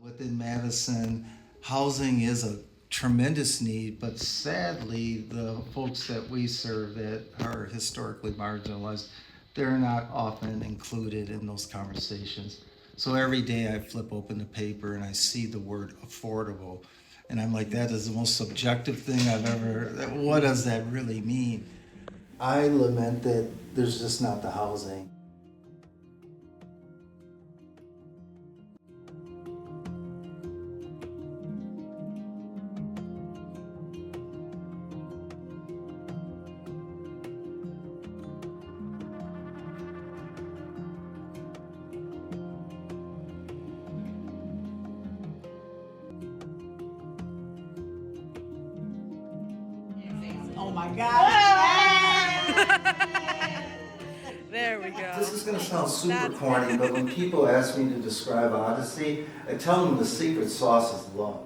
Within Madison, housing is a tremendous need, but sadly, the folks that we serve that are historically marginalized, they're not often included in those conversations. So every day I flip open the paper and I see the word affordable, and I'm like, that is the most subjective thing I've ever, what does that really mean? I lament that there's just not the housing. Oh my God. There we go. This is gonna sound super corny, but when people ask me to describe Odyssey, I tell them the secret sauce is love.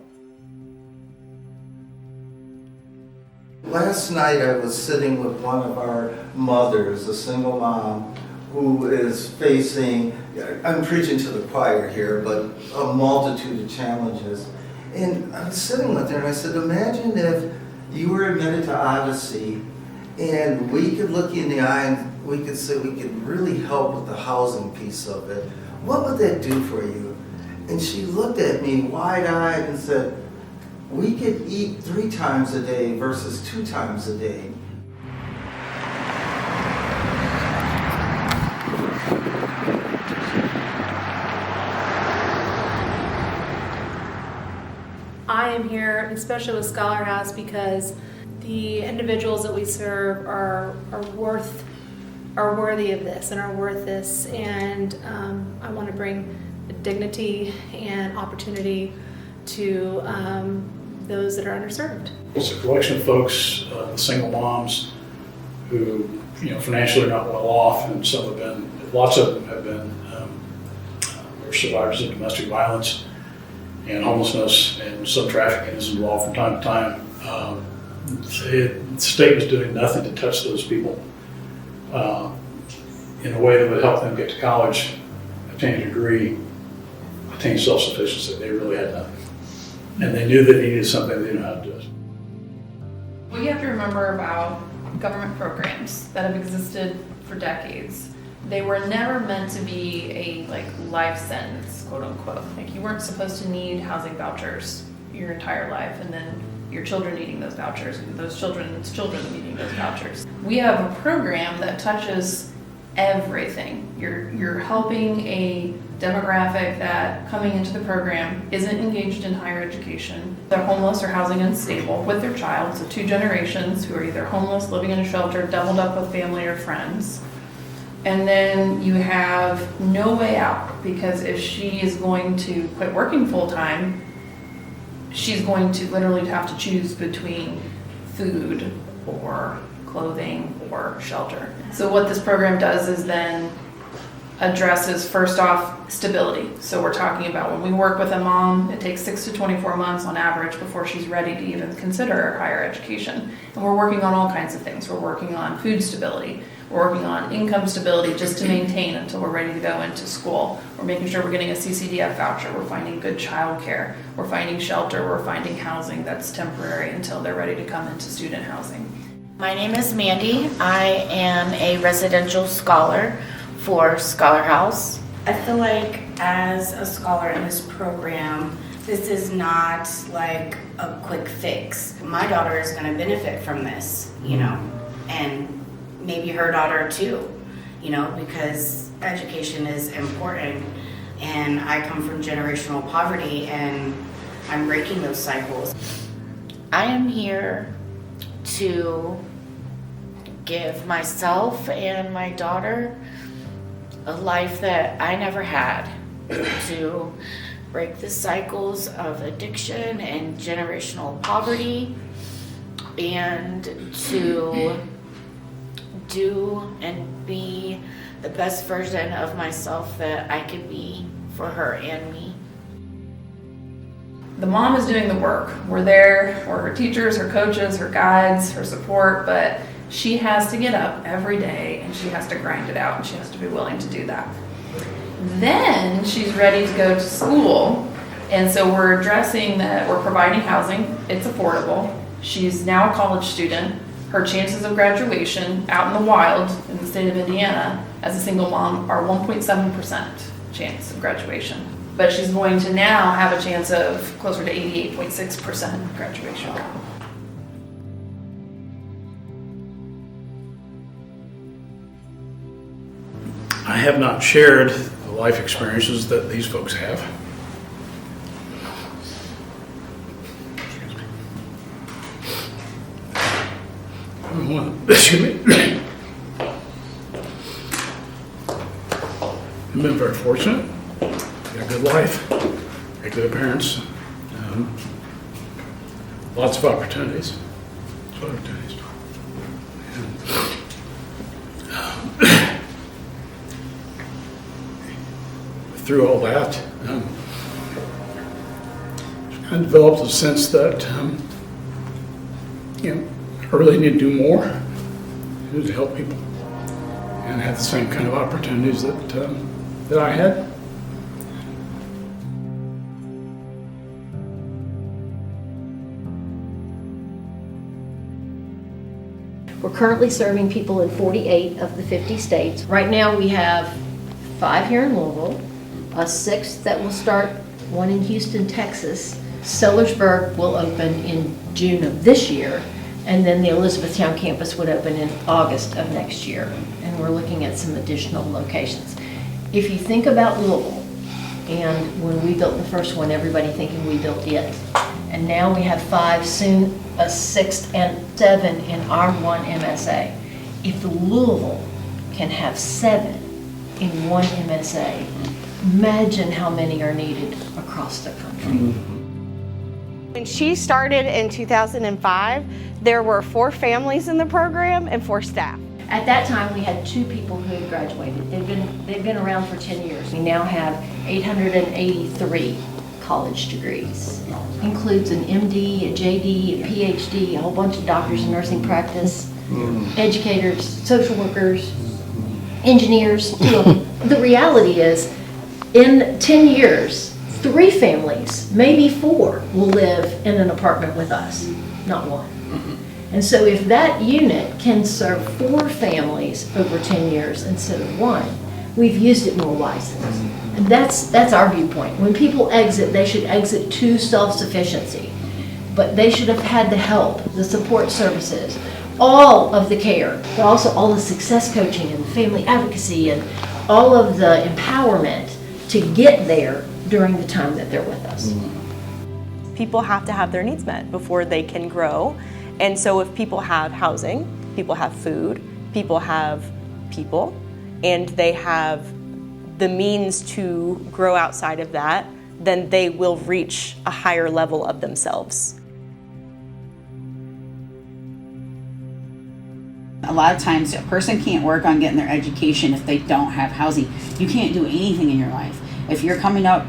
Last night I was sitting with one of our mothers, a single mom, who is facing, I'm preaching to the choir here, but a multitude of challenges. And I was sitting with her and I said, imagine if you were admitted to Odyssey and we could look you in the eye and we could say we could really help with the housing piece of it. What would that do for you? And she looked at me wide-eyed and said, we could eat 3 times a day versus 2 times a day. I am here, especially with Scholar House, because the individuals that we serve are worthy of this and are worth this, and I want to bring dignity and opportunity to those that are underserved. It's a collection of folks, single moms, who financially are not well off, and lots of them have been are survivors of domestic violence and homelessness, and some trafficking is involved from time to time. The state is doing nothing to touch those people in a way that would help them get to college, obtain a degree, attain self-sufficiency. They really had nothing. And they knew that they needed something, they didn't know how to do it. What you have to remember about government programs that have existed for decades, they were never meant to be a life sentence, quote unquote. You weren't supposed to need housing vouchers your entire life, and then your children needing those vouchers, and those children's children needing those vouchers. We have a program that touches everything. You're helping a demographic that coming into the program isn't engaged in higher education. They're homeless or housing unstable with their child, so 2 generations who are either homeless, living in a shelter, doubled up with family or friends. And then you have no way out, because if she is going to quit working full-time, she's going to literally have to choose between food or clothing or shelter. So what this program does is then addresses, first off, stability. So we're talking about when we work with a mom, it takes 6 to 24 months on average before she's ready to even consider higher education. And we're working on all kinds of things. We're working on food stability. We're working on income stability just to maintain until we're ready to go into school. We're making sure we're getting a CCDF voucher. We're finding good childcare. We're finding shelter. We're finding housing that's temporary until they're ready to come into student housing. My name is Mandy. I am a residential scholar for Scholar House. I feel like as a scholar in this program, this is not like a quick fix. My daughter is going to benefit from this, and maybe her daughter too, because education is important, and I come from generational poverty and I'm breaking those cycles. I am here to give myself and my daughter a life that I never had, to break the cycles of addiction and generational poverty, and to do and be the best version of myself that I can be for her and me. The mom is doing the work. We're there for her teachers, her coaches, her guides, her support, but she has to get up every day and she has to grind it out, and she has to be willing to do that. Then she's ready to go to school And so we're addressing that, we're providing housing, it's affordable. She's now a college student. Her chances of graduation out in the wild in the state of Indiana as a single mom are 1.7% chance of graduation. But she's going to now have a chance of closer to 88.6% graduation. I have not shared the life experiences that these folks have. Excuse me. I've been very fortunate. Got a good life, very good parents, lots of opportunities. Through all that, I developed a sense that I really need to do more to help people and have the same kind of opportunities that I had. We're currently serving people in 48 of the 50 states. Right now we have 5 here in Louisville, a 6th that will start, one in Houston, Texas. Sellersburg will open in June of this year, and then the Elizabethtown campus would open in August of next year. And we're looking at some additional locations. If you think about Louisville, and when we built the first one, everybody thinking we built it. And now we have 5, soon a 6th and 7 in our one MSA. If Louisville can have 7 in one MSA, imagine how many are needed across the country. When she started in 2005, there were 4 families in the program and 4 staff. At that time, we had 2 people who had graduated. They've been around for 10 years. We now have 883 college degrees. Includes an MD, a JD, a PhD, a whole bunch of doctors in nursing practice, educators, social workers, engineers. The reality is, in 10 years, 3 families, maybe 4, will live in an apartment with us, not 1. And so if that unit can serve 4 families over 10 years instead of 1, we've used it more wisely. And that's our viewpoint. When people exit, they should exit to self-sufficiency. But they should have had the help, the support services, all of the care, but also all the success coaching and family advocacy and all of the empowerment to get there during the time that they're with us. People have to have their needs met before they can grow. And so if people have housing, people have food, people have people, and they have the means to grow outside of that, then they will reach a higher level of themselves. A lot of times a person can't work on getting their education if they don't have housing. You can't do anything in your life. If you're coming up,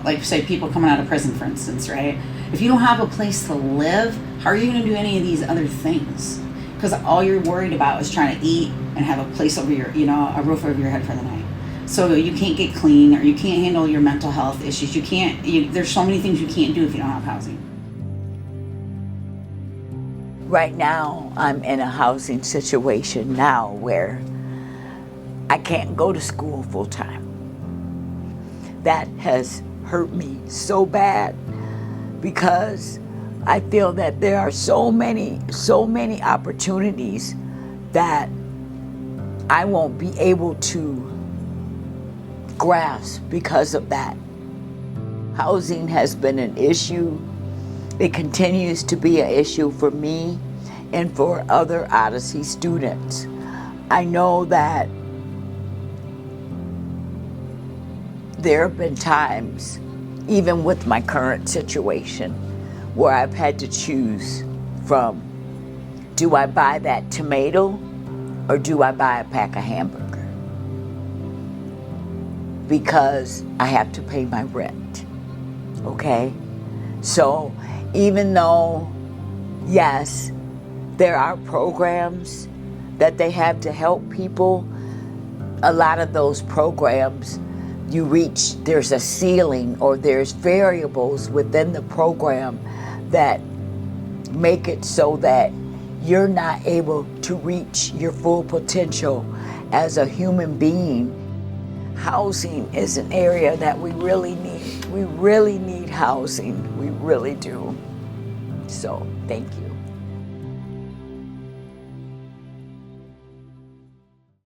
like say people coming out of prison, for instance, right? If you don't have a place to live, how are you going to do any of these other things? Because all you're worried about is trying to eat and have a place over your, a roof over your head for the night. So you can't get clean, or you can't handle your mental health issues. There's so many things you can't do if you don't have housing. Right now, I'm in a housing situation now where I can't go to school full time. That has hurt me so bad because I feel that there are so many opportunities that I won't be able to grasp because of that. Housing has been an issue. It continues to be an issue for me and for other Odyssey students. I know that there have been times, even with my current situation, where I've had to choose from, do I buy that tomato or do I buy a pack of hamburger? Because I have to pay my rent, okay? So even though, yes, there are programs that they have to help people, a lot of those programs there's a ceiling or there's variables within the program that make it so that you're not able to reach your full potential as a human being. Housing is an area that we really need. We really need housing. We really do. So, thank you.